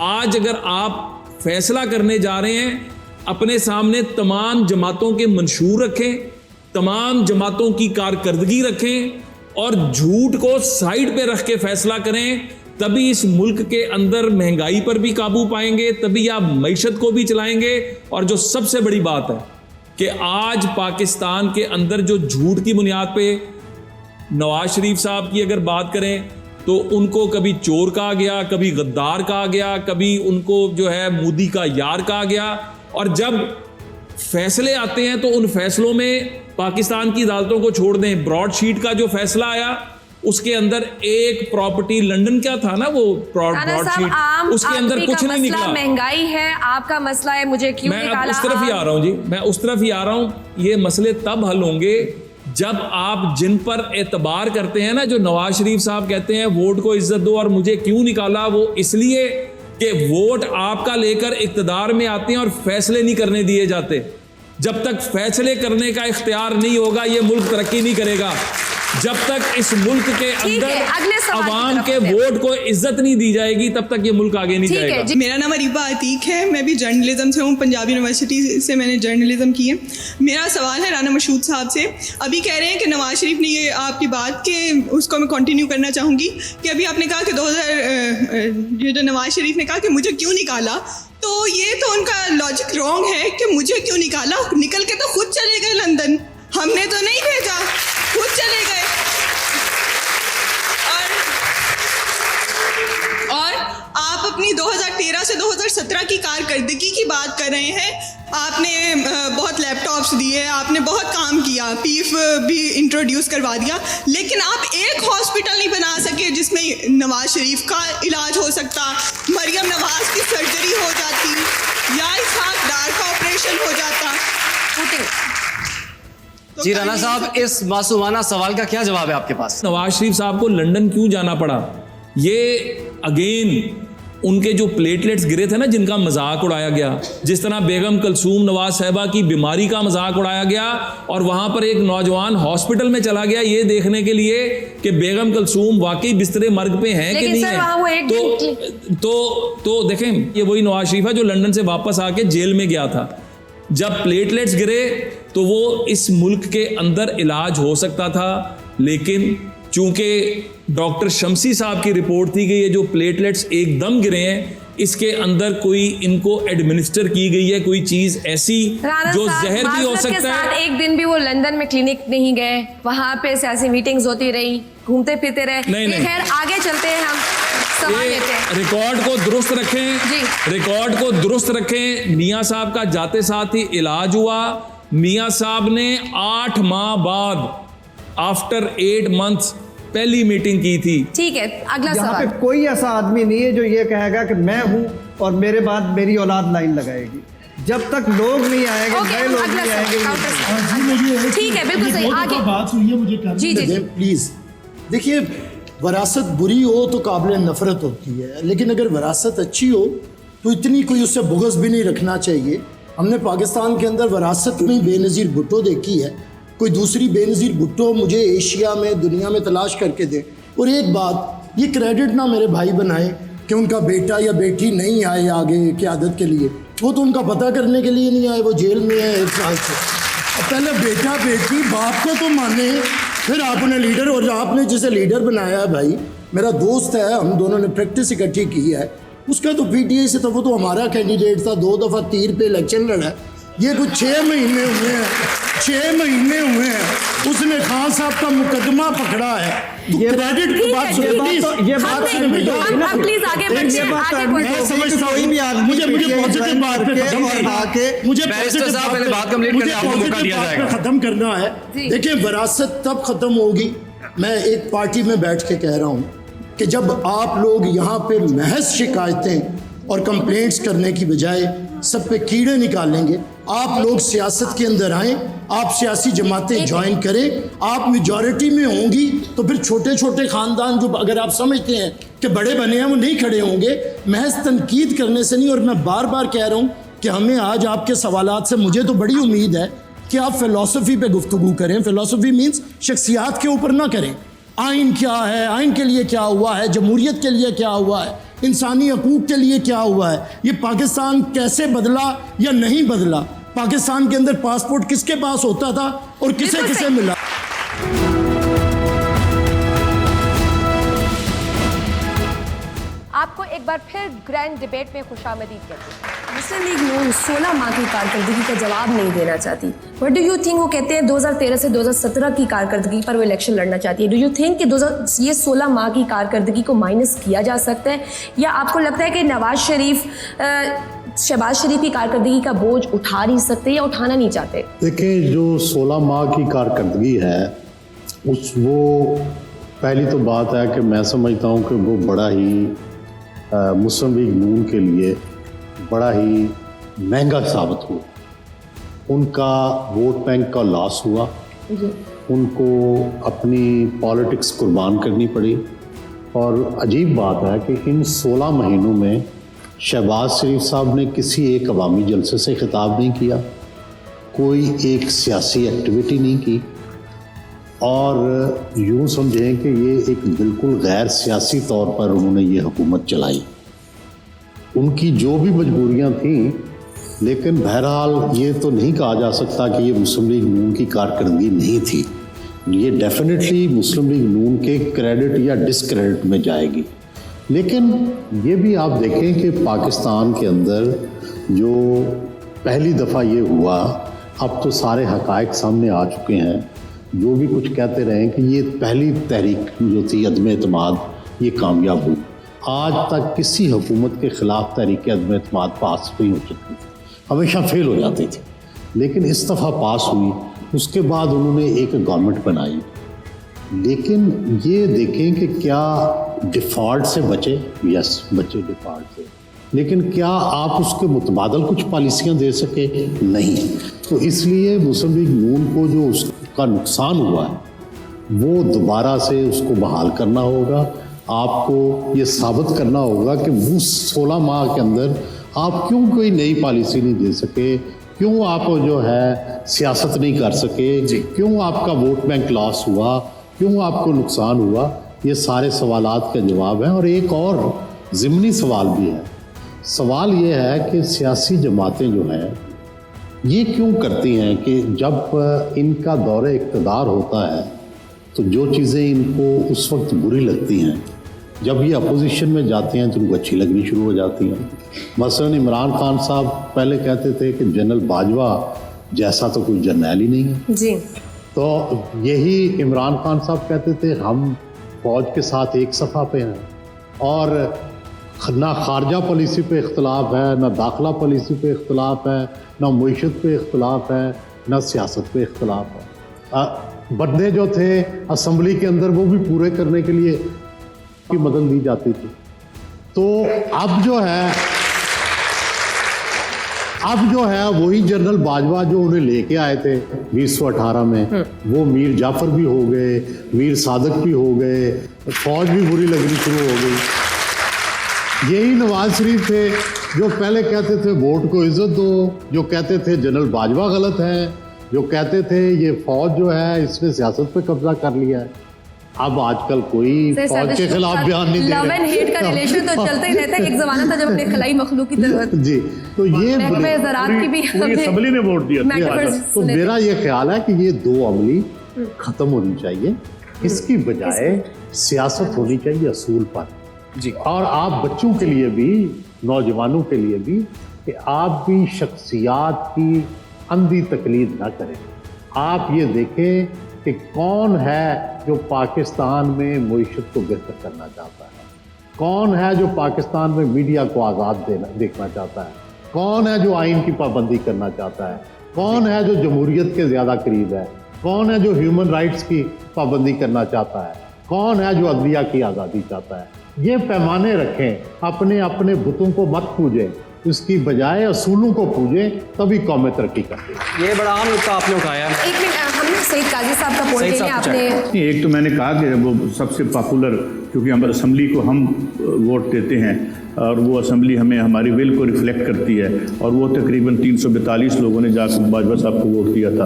आज अगर आप फैसला करने जा रहे हैं, अपने सामने तमाम जमातों के मंशूर रखें, तमाम जमातों की कारकर्दगी रखें और झूठ को साइड पे रख के फैसला करें, तभी इस मुल्क के अंदर महंगाई पर भी काबू पाएंगे, तभी आप मईशत को भी चलाएंगे। और जो सबसे बड़ी बात है कि आज पाकिस्तान के अंदर जो झूठ की बुनियाद पे नवाज शरीफ साहब की अगर बात करें तो उनको कभी चोर कहा गया, कभी गद्दार कहा गया, कभी उनको जो है मोदी का यार कहा गया। और जब फैसले आते हैं तो उन फैसलों में पाकिस्तान की अदालतों को छोड़ दें, ब्रॉडशीट का जो फैसला आया उसके अंदर एक प्रॉपर्टी लंदन क्या था ना, वो ब्रॉडशीट, उसके अंदर कुछ नहीं निकला। महंगाई है, आपका मसला है, मुझे क्यों निकाला? मैं उस तरफ ही आ रहा हूं जी, मैं उस तरफ ही आ रहा हूं। ये मसले तब हल होंगे जब आप जिन पर एतबार करते हैं ना, जो नवाज शरीफ साहब कहते हैं वोट को इज्जत दो और मुझे क्यों निकाला, वो इसलिए कि वोट आपका लेकर इक्तदार में आते हैं और फैसले नहीं करने दिए जाते। जब तक फैसले करने का इख्तियार नहीं होगा ये मुल्क तरक्की नहीं करेगा। जब तक इस मुल्क के अंदर अवाम के वोट को इज्जत नहीं दी जाएगी तब तक ये मुल्क आगे नहीं जाएगा। मेरा नाम अरीबा अतीक है, मैं भी जर्नलिज्म से हूँ, पंजाब यूनिवर्सिटी से मैंने जर्नलिज्म की है। मेरा सवाल है राना मशहूद साहब से। अभी कह रहे हैं कि नवाज शरीफ ने ये आपकी बात के उसको मैं कंटिन्यू करना चाहूँगी कि अभी आपने कहा कि ये जो नवाज शरीफ ने कहा कि मुझे क्यों निकाला, तो ये तो उनका लॉजिक रॉन्ग है कि मुझे क्यों निकाला, निकल के तो खुद चले गए लंदन, हमने तो नहीं भेजा, खुद चले गए। और आप अपनी 2013 से 2017 की कारकर्दगी की बात कर रहे हैं। आपने बहुत लैपटॉप्स दिए, आपने बहुत काम किया, पीफ भी इंट्रोड्यूस करवा दिया, लेकिन आप एक हॉस्पिटल नहीं बना सके जिसमें नवाज शरीफ का इलाज हो सकता, मरियम नवाज की सर्जरी हो जाती या इसहाक डार का ऑपरेशन हो जाता। जी राना साहब, इस मासूमाना सवाल का क्या जवाब है आपके पास? नवाज शरीफ साहब को लंदन क्यों जाना पड़ा? ये अगेन उनके जो प्लेटलेट्स गिरे थे ना, जिनका मजाक उड़ाया गया, जिस तरह बेगम कलसूम नवाज साहिबा की बीमारी का मजाक उड़ाया गया और वहां पर एक नौजवान हॉस्पिटल में चला गया ये देखने के लिए कि बेगम कलसूम वाकई बिस्तरे मर्ग पे हैं कि नहीं है। तो देखें, ये वही नवाज शरीफ है जो लंदन से वापस आके जेल में गया था। जब प्लेटलेट्स गिरे तो वो इस मुल्क के अंदर इलाज हो सकता था, लेकिन चूंकि डॉक्टर शमसी साहब की रिपोर्ट थी कि ये जो प्लेटलेट्स एकदम गिरे हैं, इसके अंदर कोई इनको एडमिनिस्टर की गई है कोई चीज ऐसी जो जहर भी हो सकता है। एक दिन भी वो लंदन में क्लिनिक नहीं गए, वहां पे सियासी मीटिंग्स होती रही, घूमते फिरते रहे। नहीं। खैर, आगे चलते हैं, हम सवाल लेते हैं। रिकॉर्ड को दुरुस्त रखें, रिकॉर्ड को दुरुस्त रखें। मियां साहब का जाते साथ ही इलाज हुआ। मियां साहब ने 8 माह बाद, आफ्टर 8 मंथ्स, पहली मीटिंग की थी। ठीक है, अगला यहाँ सवाल। पे कोई ऐसा आदमी नहीं है जो ये कहेगा कि मैं हूँ और मेरे बाद मेरी औलाद लाइन लगाएगी। जब तक लोग नहीं आएंगे, नए लोग नहीं आएंगे। ठीक है, बिल्कुल सही। आगे बात सुनिए, मुझे जी प्लीज। देखिए, वरासत बुरी हो तो काबिल नफरत होती है, लेकिन अगर वरासत अच्छी हो तो इतनी कोई उससे बुग़्ज़ भी नहीं रखना चाहिए। हमने पाकिस्तान के अंदर वरासत में बेनज़ीर भुट्टो देखी है, कोई दूसरी बेनज़ीर भुट्टो मुझे एशिया में, दुनिया में तलाश करके दे। और एक बात, ये क्रेडिट ना मेरे भाई बनाए कि उनका बेटा या बेटी नहीं आए आगे क़यादत के लिए, वो तो उनका पता करने के लिए नहीं आए, वो जेल में है 1 साल से। पहले बेटा बेटी बाप को तो माने, फिर आप उन्हें लीडर, और आपने जिसे लीडर बनाया है भाई, मेरा दोस्त है, हम दोनों ने प्रैक्टिस इकट्ठी की है, उसका तो पीटीआई से था, वो तो हमारा कैंडिडेट था, 2 दफ़ा तीर पे इलेक्शन लड़ा। ये कुछ 6 महीने हुए हैं, 6 महीने हुए हैं, उसने खान साहब का मुकदमा पकड़ा है। तो क्रेडिट की बात सुनिए, ये बात सुनिए भैया, हम प्लीज आगे बढ़िए, आगे बढ़िए। मैं समझता हूँ मुझे पॉजिटिव बात पे खत्म करना है, मुझे पॉजिटिव बात पे खत्म करना है। देखिए, विरासत तब खत्म होगी, मैं एक पार्टी में बैठ के कह रहा हूँ कि जब आप लोग यहाँ पे महज शिकायतें और कंप्लेंट्स करने की बजाय सब पे कीड़े निकालेंगे। आप लोग सियासत के अंदर आएँ, आप सियासी जमातें ज्वाइन करें, आप मेजॉरिटी में होंगी तो फिर छोटे छोटे ख़ानदान जो अगर आप समझते हैं कि बड़े बने हैं वो नहीं खड़े होंगे, महज तनकीद करने से नहीं। और मैं बार बार कह रहा हूँ कि हमें आज आपके सवालात से मुझे तो बड़ी उम्मीद है कि आप फ़िलासफ़ी पे गुफ्तगू करें। फ़िलासफ़ी मीन्स शख्सियात के ऊपर ना करें। आइन क्या है, आइन के लिए क्या हुआ है, जमहूरियत के लिए क्या हुआ है, इंसानी हकूक़ के लिए क्या हुआ है, ये पाकिस्तान कैसे बदला या नहीं बदला, पाकिस्तान के अंदर पासपोर्ट किसके पास होता था और किसे किसे मिला। आपको एक बार फिर ग्रैंड डिबेट में खुशामदीद करती हूँ। मुस्लिम लीग नून 16 माह की कारकर्दगी का जवाब नहीं देना चाहती। What do you think? वो कहते हैं 2013 से 2017 की कारकर्दगी पर वो इलेक्शन लड़ना चाहती है। डू यू थिंक कि ये 16 माह की कारकर्दगी को माइनस किया जा सकता है, या आपको लगता है कि शहबाज शरीफ की कारकर्दगी का बोझ उठा नहीं सकते या उठाना नहीं चाहते? देखिए, जो 16 माह की कारकर्दगी है वो पहली तो बात है कि मैं समझता हूँ कि वो बड़ा ही मुस्लिम लीग नून के लिए बड़ा ही महंगा साबित हुआ। उनका वोट बैंक का लॉस हुआ, उनको अपनी पॉलिटिक्स कुर्बान करनी पड़ी। और अजीब बात है कि इन 16 महीनों में शहबाज शरीफ साहब ने किसी एक अवामी जलसे से खिताब नहीं किया, कोई एक सियासी एक्टिविटी नहीं की, और यूँ समझें कि ये एक बिल्कुल गैर सियासी तौर पर उन्होंने ये हुकूमत चलाई। उनकी जो भी मजबूरियां थीं, लेकिन बहरहाल ये तो नहीं कहा जा सकता कि ये मुस्लिम लीग नून की कारकर्दगी नहीं थी। ये डेफिनेटली मुस्लिम लीग नून के क्रेडिट या डिसक्रेडिट में जाएगी। लेकिन ये भी आप देखें कि पाकिस्तान के अंदर जो पहली दफ़ा ये हुआ, अब तो सारे हक़ाइक़ सामने आ चुके हैं। जो भी कुछ कहते रहे कि ये पहली तहरीक जो थी अदम एतमाद, ये कामयाब हुई। आज तक किसी हुकूमत के ख़िलाफ़ तहरीक अदम एतमाद पास नहीं हो चुकी, हमेशा फेल हो जाती थी। लेकिन इस दफ़ा पास हुई, उसके बाद उन्होंने एक गवर्नमेंट बनाई। लेकिन ये देखें कि क्या डिफ़ॉल्ट से बचे? यस, बचे डिफ़ॉल्ट से, लेकिन क्या आप उसके मुतबादल कुछ पॉलिसियाँ दे सके? नहीं। तो इसलिए मुस्लिम लीग नून को जो उसका नुकसान हुआ है वो दोबारा से उसको बहाल करना होगा। आपको ये साबित करना होगा कि वो 16 माह के अंदर आप क्यों कोई नई पॉलिसी नहीं दे सके, क्यों आप जो है सियासत नहीं कर सके, क्यों आपका वोट बैंक लॉस हुआ, क्यों आपको नुकसान हुआ। ये सारे सवालात का जवाब है। और एक और ज़िमनी सवाल भी है। सवाल ये है कि सियासी जमातें जो हैं ये क्यों करती हैं कि जब इनका दौरे इक़्तिदार होता है तो जो चीज़ें इनको उस वक्त बुरी लगती हैं, जब ये अपोजिशन में जाते हैं तो उनको अच्छी लगनी शुरू हो जाती हैं। मसलन इमरान खान साहब पहले कहते थे कि जनरल बाजवा जैसा तो कोई जर्नैल ही नहीं है जी, तो यही इमरान खान साहब कहते थे हम फ़ौज के साथ एक सफ़ा पे हैं, और ना खारजा पॉलिसी पे इख्तलाफ है, ना दाखिला पॉलिसी पे इख्तलाफ है, ना मईशत पे इख्तलाफ है, ना सियासत पे इख्तलाफ है। बंदे जो थे असम्बली के अंदर वो भी पूरे करने के लिए की मदद दी जाती थी। तो अब जो है वही जनरल बाजवा जो उन्हें लेके आए थे 1918 में, वो मीर जाफर भी हो गए, मीर सादक भी हो गए, फौज भी बुरी लगनी शुरू हो गई। यही नवाज शरीफ थे जो पहले कहते थे वोट को इज्जत दो, जो कहते थे जनरल बाजवा गलत है, जो कहते थे ये फौज जो है इसने सियासत पे कब्जा कर लिया है। अब आजकल कोई फौज के खिलाफ बयान नहीं दे रहे। लव एंड हेट का रिलेशन तो चलता ही रहता है। एक जमाना था जब अपने खलाई मखलूक की जरूरत जी, तो ये ज़राअत की भी असम्बली ने वोट दिया। तो मेरा ये ख्याल है कि ये दो अमली खत्म होनी चाहिए, इसकी बजाय सियासत होनी चाहिए असूल पर जी। और आप बच्चों के लिए भी, नौजवानों के लिए भी, कि आप भी शख्सियात की अंधी तकलीद ना करें। आप ये देखें कि कौन है जो पाकिस्तान में मईशत को बेहतर करना चाहता है, कौन है जो पाकिस्तान में मीडिया को आज़ाद देखना चाहता है, कौन है जो आइन की पाबंदी करना चाहता है, कौन है जो जमहूरियत के ज़्यादा करीब है, कौन है जो ह्यूमन राइट्स की पाबंदी करना चाहता है, कौन है जो अदलिया की आज़ादी चाहता है। ये पैमाने रखें, अपने अपने बुतों को मत पूजें, इसकी बजाय असूलों को पूजें, तभी कौमें तरक्की करती है। ये बड़ा अहम नुकता आपने उठाया। एक मिनट, हमने सईद काजी साहब का पॉइंट लेने आपने एक तो मैंने कहा कि वो सबसे पॉपुलर, क्योंकि हम असम्बली को हम वोट देते हैं और वो असम्बली हमें हमारी विल को रिफ्लेक्ट करती है, और वो तकरीबन 342 लोगों ने जाकर बाजवा साहब को वोट दिया था।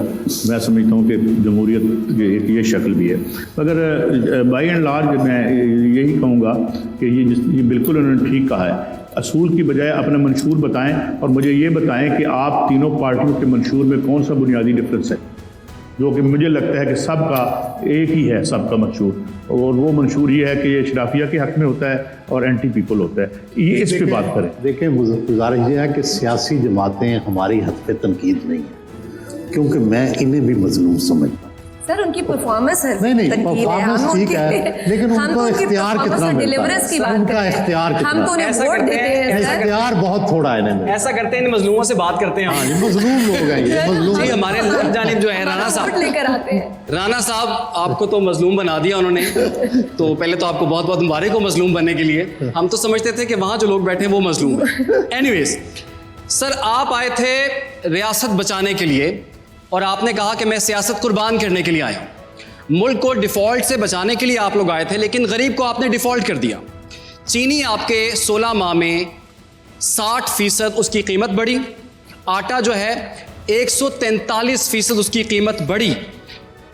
मैं समझता हूँ कि जमहूरियत की एक ये शक्ल भी है। मगर बाई एंड लार्ज मैं यही कहूँगा कि ये बिल्कुल उन्होंने ठीक कहा है। असूल की बजाय अपना मंशूर बताएं, और मुझे ये बताएं कि आप तीनों पार्टियों के मंशूर में कौन सा बुनियादी डिफरेंस है, जो कि मुझे लगता है कि सबका एक ही है, सबका मंशूर, और वो मंशूर ये है कि ये शराफिया के हक़ में होता है और एंटी पीपल होता है। ये इस पर बात करें। देखिए, गुजारिश ये है कि सियासी जमातें हमारी हद पे तनकीद नहीं है, क्योंकि मैं इन्हें भी मजलूम समझता हूँ। सर उनकी परफॉर्मेंस है, नहीं परफॉर्मेंस ठीक है, लेकिन उनका इख्तियार कितना मिलता है, उनका इख्तियार कितना, हम तो उन्हें वोट देते हैं, इख्तियार बहुत थोड़ा है इन्हें। ऐसा करते हैं, इन मजलूमों से बात करते हैं। हाँ, मजलूम लोग हैं ये, मजलूम। जी, हमारे जानिब जो है राणा साहब लेकर आते हैं। राणा साहब, आपको तो मजलूम बना दिया उन्होंने, तो पहले तो आपको बहुत बहुत मुबारक हो मजलूम बनने के लिए। हम तो समझते थे कि वहाँ जो लोग बैठे हैं वो मजलूम है। एनीवेज सर, आप आए थे रियासत बचाने के लिए और आपने कहा कि मैं सियासत कुर्बान करने के लिए आया हूँ। मुल्क को डिफ़ॉल्ट से बचाने के लिए आप लोग आए थे, लेकिन गरीब को आपने डिफ़ॉल्ट कर दिया। चीनी आपके 16 माह में 60% उसकी कीमत बढ़ी, आटा जो है 143% उसकी कीमत बढ़ी।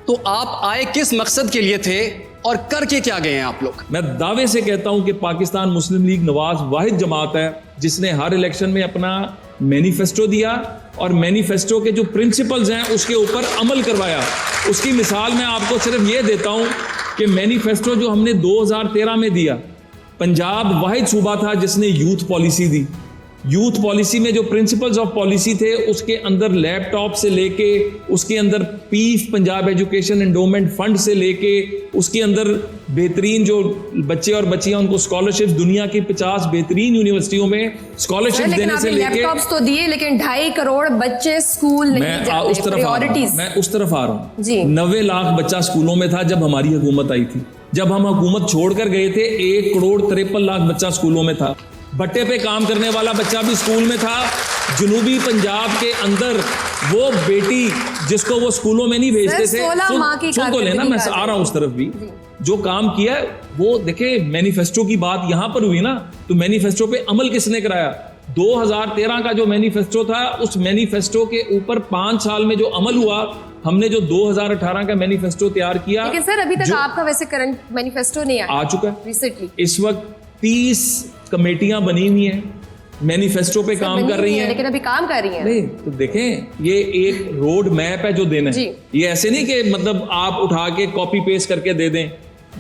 तो आप आए किस मकसद के लिए थे और करके क्या गए हैं आप लोग? मैं दावे से कहता हूं कि पाकिस्तान मुस्लिम लीग नवाज वाहिद जमात है जिसने हर इलेक्शन में अपना मैनिफेस्टो दिया और मैनिफेस्टो के जो प्रिंसिपल्स हैं उसके ऊपर अमल करवाया। उसकी मिसाल मैं आपको सिर्फ ये देता हूं कि मैनिफेस्टो जो हमने 2013 में दिया, पंजाब वाहिद सूबा था जिसने यूथ पॉलिसी दी। यूथ पॉलिसी में जो प्रिंसिपल्स ऑफ पॉलिसी थे उसके अंदर लैपटॉप से लेके, उसके अंदर पीफ पंजाब एजुकेशन एंडोमेंट फंड से लेके, उसके अंदर बेहतरीन जो बच्चे और बच्चियां उनको स्कॉलरशिप्स, दुनिया की 50 बेहतरीन यूनिवर्सिटियों में स्कॉलरशिप देने से लेके, लैपटॉप्स तो दिए लेकिन 2.5 करोड़ बच्चे स्कूल नहीं मैं जाते। उस तरफ आ रहा हूं, मैं उस तरफ आ रहा हूं। जी। 90 लाख बच्चा स्कूलों में था जब हमारी हुकूमत आई थी। जब हम हुकूमत छोड़कर गए थे 1 करोड़ 53 लाख बच्चा स्कूलों में था। भट्टे पे काम करने वाला बच्चा भी स्कूल में था। जनूबी पंजाब के अंदर वो बेटी जिसको वो स्कूलों में नहीं भेजते थे, सुन तो लेना, मैं आ रहा हूं उस तरफ भी। जो काम किया है वो देखे, मैनिफेस्टो की बात यहां पर हुई ना, तो मैनिफेस्टो पे अमल किसने कराया? 2013 का जो मैनिफेस्टो था, उस मैनिफेस्टो के ऊपर 5 साल में जो अमल हुआ, हमने जो 2018 का मैनिफेस्टो तैयार किया। लेकिन सर अभी तक आपका वैसे करंट मैनिफेस्टो नहीं आया, आ चुका है रिसेंटली। इस वक्त 30 कमेटियां बनी हुई हैं, मैनिफेस्टो पे काम कर रही हैं, लेकिन अभी काम कर रही हैं। नहीं तो देखें, ये एक रोड मैप है जो देना है। ये ऐसे नहीं कि मतलब आप उठा के कॉपी पेस्ट करके दे दें।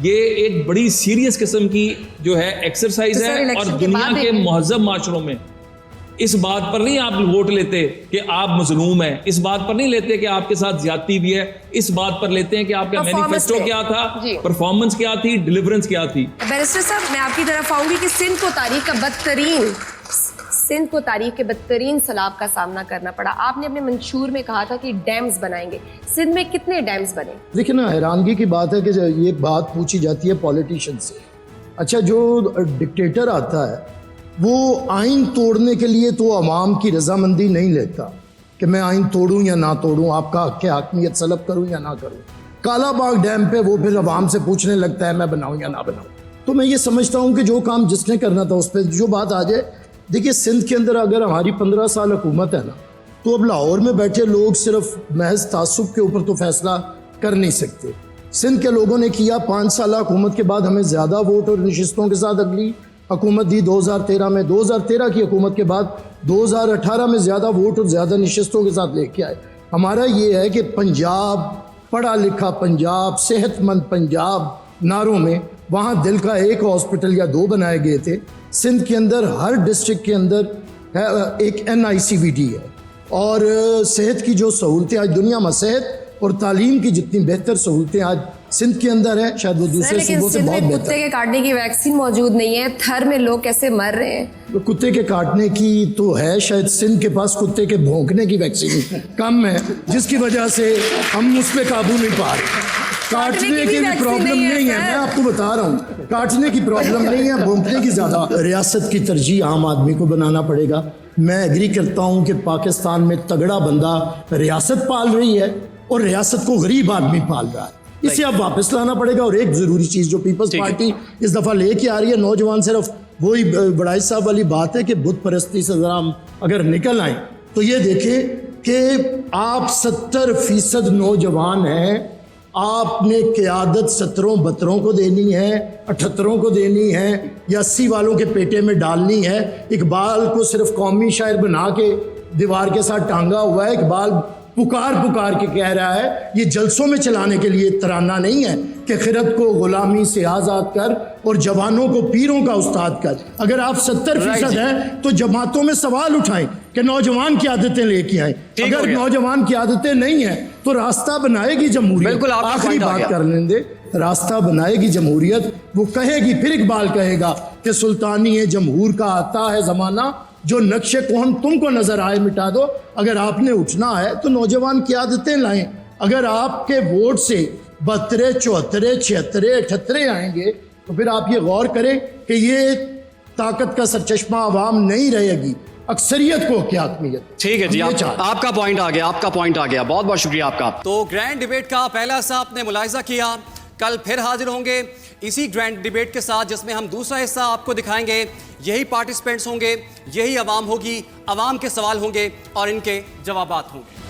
ये एक बड़ी सीरियस किस्म की जो है एक्सरसाइज है। और दुनिया के महज़ब माशरों में इस बात पर नहीं आप वोट लेते कि आप मजलूम हैं, इस बात पर नहीं लेते कि आपके साथ ज्यादती भी है, इस बात पर लेते हैं कि आपका मैनिफेस्टो क्या था, परफॉर्मेंस क्या थी, डिलीवरेंस क्या थी। बैरिस्टर साहब, मैं आपकी तरफ आऊंगी कि सिंध को तारीख के बदतरीन सैलाब का सामना करना पड़ा। आपने अपने मंशूर में कहा था कि डैम्स बनाएंगे। सिंध में कितने डैम्स बने? देखिए ना, हैरानगी की बात है कि ये बात पूछी जाती है पॉलिटिशियन से। अच्छा, जो डिक्टेटर आता है वो आइन तोड़ने के लिए तो अवाम की रजामंदी नहीं लेता कि मैं आइन तोड़ूं या ना तोड़ूं, आपका हक हाकमियत सलब करूं या ना करूं। कालाबाग डैम पे वो फिर अवाम से पूछने लगता है मैं बनाऊं या ना बनाऊं। तो मैं ये समझता हूं कि जो काम जिसने करना था उस पर जो बात आ जाए। देखिए, सिंध के अंदर अगर हमारी 15 साल हुकूमत है ना, तो अब लाहौर में बैठे लोग सिर्फ महज तासुब के ऊपर तो फैसला कर नहीं सकते। सिंध के लोगों ने किया, 5 साल हुकूमत के बाद हमें ज़्यादा वोट और नशिस्तों के साथ अगली हुकूमत दी 2013 में। 2013 की हुकूमत के बाद 2018 में ज़्यादा वोट और ज़्यादा नशिस्तों के साथ लेके आए। हमारा ये है कि पंजाब, पढ़ा लिखा पंजाब, सेहतमंद पंजाब नारों में वहाँ दिल का 1 हॉस्पिटल या 2 बनाए गए थे। सिंध के अंदर हर डिस्ट्रिक्ट के अंदर एक NICVD है। और सेहत की जो सहूलतें आज दुनिया में, सेहत और तालीम की जितनी बेहतर सहूलतें आज सिंध के अंदर है, शायद वो दूसरे सूबों से बहुत बेहतर। कुत्ते के काटने की वैक्सीन मौजूद नहीं है, थर में लोग कैसे मर रहे हैं? कुत्ते के काटने की तो है, शायद सिंध के पास कुत्ते के भौंकने की वैक्सीन कम है, जिसकी वजह से हम उस पर काबू नहीं पा रहे। काटने की भी प्रॉब्लम नहीं है, मैं आपको बता रहा हूँ, काटने की प्रॉब्लम नहीं है, भौंकने की ज़्यादा। रियासत की तरजीह आम आदमी को बनाना पड़ेगा। मैं एग्री करता हूँ कि पाकिस्तान में तगड़ा बंदा रियासत पाल रही है और रियासत को गरीब आदमी पाल रहा है। इसे अब वापस लाना पड़ेगा। और एक ज़रूरी चीज़ जो पीपल्स पार्टी इस दफ़ा लेके आ रही है, नौजवान सिर्फ वही बड़ाई साहब वाली बात है कि बुत परस्ती से ज़रा हम अगर निकल आए तो ये देखें कि आप 70% नौजवान हैं, आपने क़यादत 17-72 को देनी है, 78 को देनी है या 80 वालों के पेटे में डालनी है। इकबाल को सिर्फ कौमी शायर बना के दीवार के साथ टांगा हुआ है। इकबाल पुकार पुकार के कह रहा है, ये जलसों में चलाने के लिए तराना नहीं है कि खिरत को गुलामी से आज़ाद कर और जवानों को पीरों का उस्ताद कर। अगर आप 70% हैं तो जमातों में सवाल उठाएं कि नौजवान की आदतें लेके आए। अगर नौजवान की आदतें नहीं है तो रास्ता बनाएगी जमहूरियत। आखिरी बात कर लेंगे, रास्ता बनाएगी जमहूरियत। वो कहेगी, फिर इकबाल कहेगा कि सुल्तानी है जमहूर का आता है ज़माना, जो नक्शे कौन तुमको नजर आए मिटा दो। अगर आपने उठना है तो नौजवान की आदतें लाएं। अगर आपके वोट से 72, 74, 76, 78 आएंगे तो फिर आप ये गौर करें कि ये ताकत का सरचश्मा आवाम नहीं रहेगी, अक्सरियत को क्या हकमियत। ठीक है जी, आपका पॉइंट आ गया, आपका पॉइंट आ गया। बहुत बहुत शुक्रिया आपका। तो ग्रैंड डिबेट का पहला हिस्सा आपने मुलाहिजा किया। कल फिर हाजिर होंगे इसी ग्रैंड डिबेट के साथ, जिसमें हम दूसरा हिस्सा आपको दिखाएंगे। यही पार्टिसिपेंट्स होंगे, यही आवाम होगी, आवाम के सवाल होंगे और इनके जवाबात होंगे।